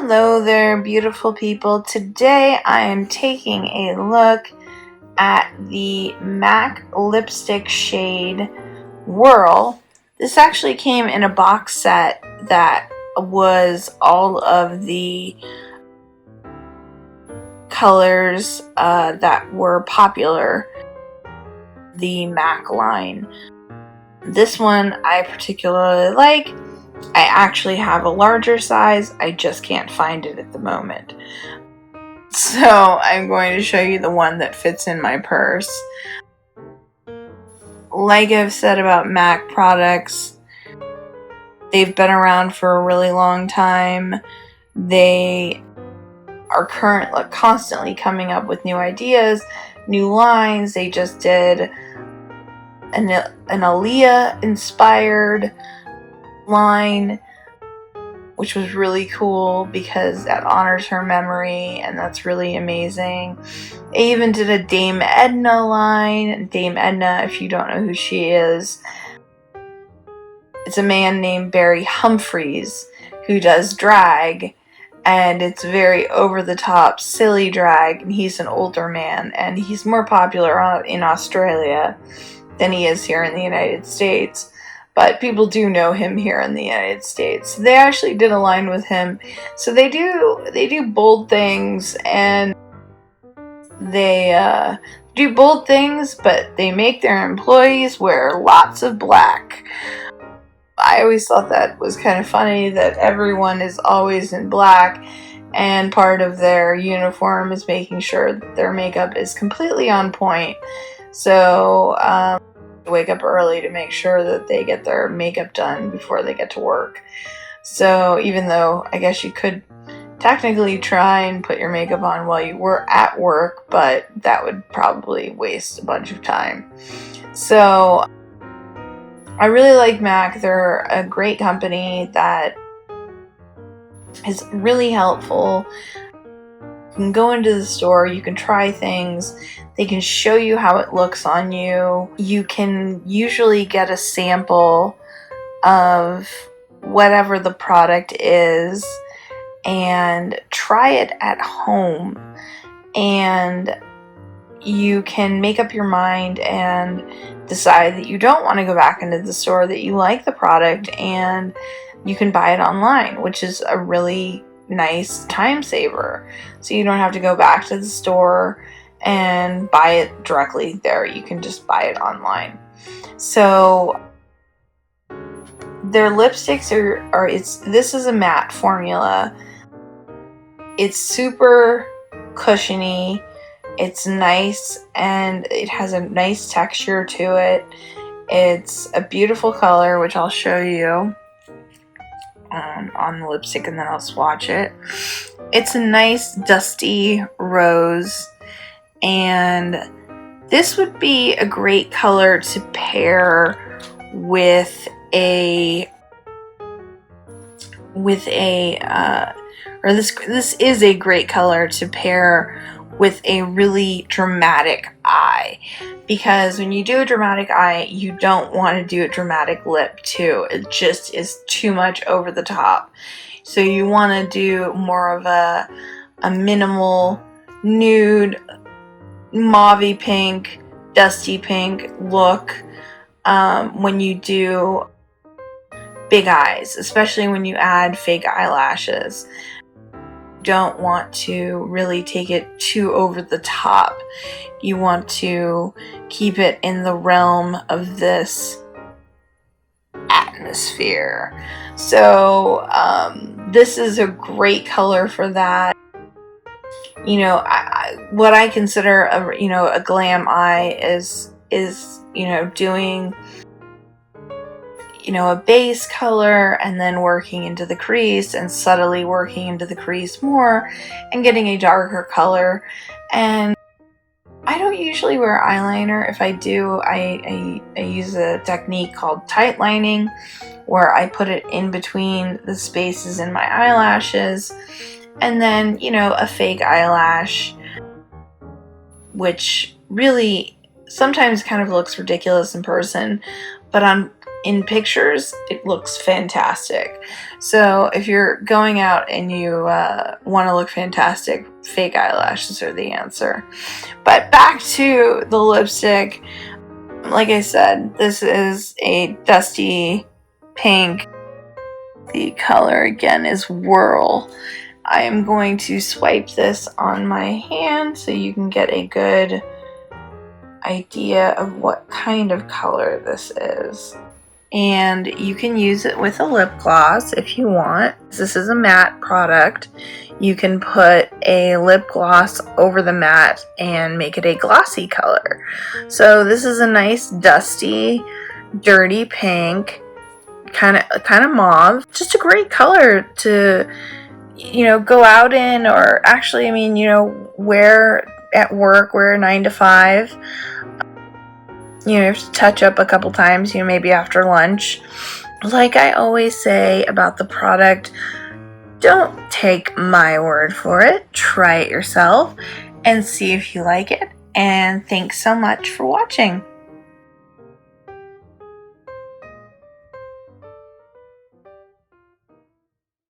Hello there, beautiful people. Today I am taking a look at the MAC lipstick shade Whirl. This actually came in a box set that was all of the colors that were popular, the MAC line. This one I particularly like. I actually have a larger size, I just can't find it at the moment. So I'm going to show you the one that fits in my purse. Like I've said about MAC products, they've been around for a really long time. They are constantly coming up with new ideas, new lines. They just did an Aaliyah inspired line, which was really cool because that honors her memory, and that's really amazing. They even did a Dame Edna line. Dame Edna, if you don't know who she is, it's a man named Barry Humphries who does drag, and it's very over-the-top, silly drag, and he's an older man, and he's more popular in Australia than he is here in the United States. But people do know him here in the United States. They actually did a line with him. So they do bold things, and they do bold things, but they make their employees wear lots of black. I always thought that was kind of funny that everyone is always in black, and part of their uniform is making sure that their makeup is completely on point. So, wake up early to make sure that they get their makeup done before they get to work. So even though I guess you could technically try and put your makeup on while you were at work, but that would probably waste a bunch of time. So I really like MAC. They're a great company that is really helpful. You can go into the store, you can try things, they can show you how it looks on you. You can usually get a sample of whatever the product is and try it at home. And you can make up your mind and decide that you don't want to go back into the store, that you like the product, and you can buy it online, which is a really nice time saver. So you don't have to go back to the store and buy it directly there. You can just buy it online. So their lipsticks this is a matte formula. It's super cushiony. It's nice, and it has a nice texture to it. It's a beautiful color, which I'll show you on the lipstick, and then I'll swatch it. It's a nice dusty rose, and this would be a great color to pair with this is a great color to pair with a really dramatic eye, because when you do a dramatic eye, you don't want to do a dramatic lip too. It just is too much over the top. So you want to do more of a minimal nude, mauvey pink, dusty pink look when you do big eyes, especially when you add fake eyelashes. Don't want to really take it too over the top. You want to keep it in the realm of this atmosphere. So this is a great color for that. You know, what I consider a glam eye is doing a base color and then working into the crease and subtly working into the crease more and getting a darker color. And I don't usually wear eyeliner. If I do, I use a technique called tight lining, where I put it in between the spaces in my eyelashes, and then a fake eyelash, which really sometimes kind of looks ridiculous in person, but on in pictures, it looks fantastic. So if you're going out and you want to look fantastic, fake eyelashes are the answer. But back to the lipstick. Like I said, this is a dusty pink. The color again is Whirl. I am going to swipe this on my hand so you can get a good idea of what kind of color this is. And you can use it with a lip gloss if you want. This is a matte product. You can put a lip gloss over the matte and make it a glossy color. So this is a nice dusty, dirty pink, kind of mauve. Just a great color to, go out in, or actually, wear at work, wear 9 to 5. You have to touch up a couple times, maybe after lunch. Like I always say about the product, don't take my word for it. Try it yourself and see if you like it. And thanks so much for watching.